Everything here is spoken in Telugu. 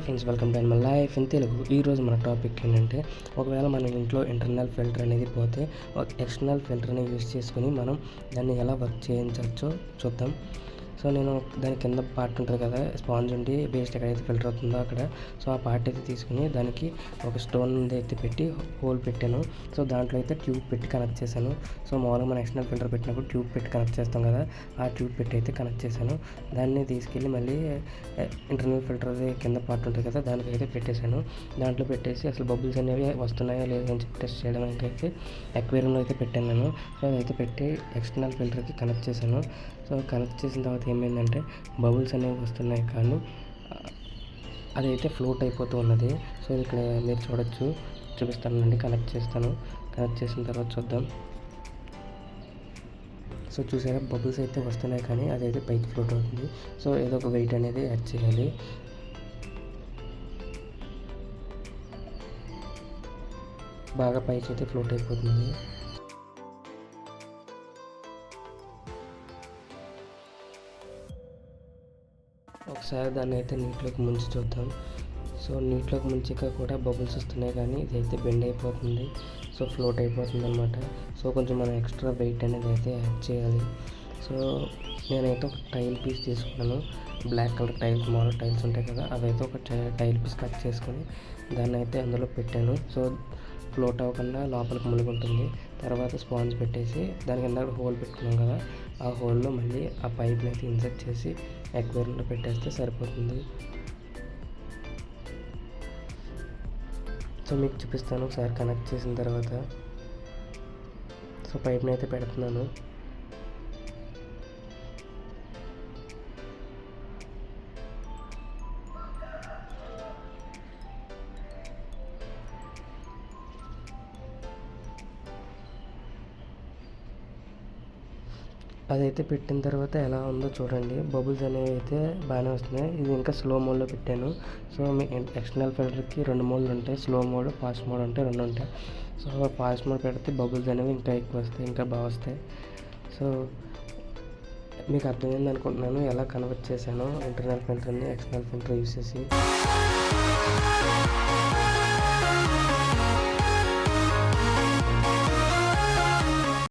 Friends, welcome to my life in Telugu. ఈరోజు మన టాపిక్ ఏంటంటే, ఒకవేళ మన ఇంట్లో ఇంటర్నల్ ఫిల్టర్ అనేది పోతే ఒక ఎక్స్టర్నల్ ఫిల్టర్ని యూస్ చేసుకుని మనం దాన్ని ఎలా వర్క్ చేయించవచ్చో చూద్దాం. సో నేను దాని కింద పార్ట్ ఉంటుంది కదా, స్పాంజ్ ఉండి వేస్ట్ ఎక్కడైతే ఫిల్టర్ అవుతుందో అక్కడ, సో ఆ పార్ట్ అయితే తీసుకుని దానికి ఒక స్టోన్ అయితే పెట్టి హోల్ పెట్టాను. సో దాంట్లో అయితే ట్యూబ్ పెట్టి కనెక్ట్ చేశాను. సో మామూలుగా మనం ఎక్స్టర్నల్ ఫిల్టర్ పెట్టినప్పుడు ట్యూబ్ పెట్టి కనెక్ట్ చేస్తాం కదా, ఆ ట్యూబ్ పెట్టి అయితే కనెక్ట్ చేశాను. దాన్ని తీసుకెళ్ళి మళ్ళీ ఇంటర్నల్ ఫిల్టర్ కింద పార్ట్ ఉంటుంది కదా, దానికి అయితే పెట్టేశాను. దాంట్లో పెట్టేసి అసలు బబుల్స్ అనేవి వస్తున్నాయా లేదా అని చెప్పి టెస్ట్ చేయడానికి అయితే అక్వేరియంలో అయితే పెట్టాను నేను. సో అదైతే పెట్టి ఎక్స్టర్నల్ ఫిల్టర్కి కనెక్ట్ చేశాను. సో కనెక్ట్ చేసిన తర్వాత ఏమైందంటే బబుల్స్ అనేవి వస్తున్నాయి, కానీ అదైతే ఫ్లోట్ అయిపోతూ ఉన్నది. సో ఇక్కడ మీరు చూపిస్తానండి. కనెక్ట్ చేస్తాను. కనెక్ట్ చేసిన తర్వాత చూద్దాం. సో చూసారా, బబుల్స్ అయితే వస్తున్నాయి కానీ అదైతే పైకి ఫ్లోట్ అవుతుంది. సో ఏదో ఒక వెయిట్ అనేది యాడ్ చేయాలి. బాగా పైకి అయితే ఫ్లోట్ అయిపోతుంది. ఒకసారి దాన్ని అయితే నీటిలోకి ముంచి చూద్దాం. సో నీటిలోకి ముంచిక కూడా బబుల్స్ వస్తున్నాయి, కానీ ఇదైతే బెండ్ అయిపోతుంది. సో ఫ్లోట్ అయిపోతుంది అనమాట. సో కొంచెం మనం ఎక్స్ట్రా వెయిట్ అనేది అయితే యాడ్ చేయాలి. సో నేనైతే ఒక టైల్ పీస్ తీసుకున్నాను. బ్లాక్ కలర్ టైల్స్, మామూలు టైల్స్ ఉంటాయి కదా, అవైతే ఒక టైల్ పీస్ కట్ చేసుకొని దాన్ని అయితే అందులో పెట్టాను. సో ఫ్లోట్ అవ్వకుండా లోపలికి మునిగుంటుంది. తర్వాత స్పాంజ్ పెట్టేసి దాని కింద హోల్ పెట్టుకున్నాం కదా, ఆ హోల్లో మళ్ళీ ఆ పైప్ని అయితే ఇన్సర్ట్ చేసి అక్వేరియంలో పెట్టేస్తే సరిపోతుంది. సో మీకు చూపిస్తాను ఒకసారి కనెక్ట్ చేసిన తర్వాత. సో పైప్ని అయితే పెడుతున్నాను. అదైతే పెట్టిన తర్వాత ఎలా ఉందో చూడండి. బబుల్స్ అనేవి అయితే బాగానే వస్తున్నాయి. ఇది ఇంకా స్లో మోడ్లో పెట్టాను. సో మీ ఎక్స్టర్నల్ ఫిల్టర్కి 2 మోడ్లు ఉంటాయి, స్లో మోడ్, ఫాస్ట్ మోడ్ అంటే 2 ఉంటాయి. సో ఫాస్ట్ మోడ్ పెడితే బబుల్స్ అనేవి ఇంకా ఎక్కువ వస్తాయి, ఇంకా బాగా వస్తాయి. సో మీకు అర్థమైంది అనుకుంటున్నాను ఎలా కన్వర్ట్ చేశాను ఇంటర్నల్ ఫిల్టర్ని ఎక్స్టర్నల్ ఫిల్టర్ యూస్ చేసి.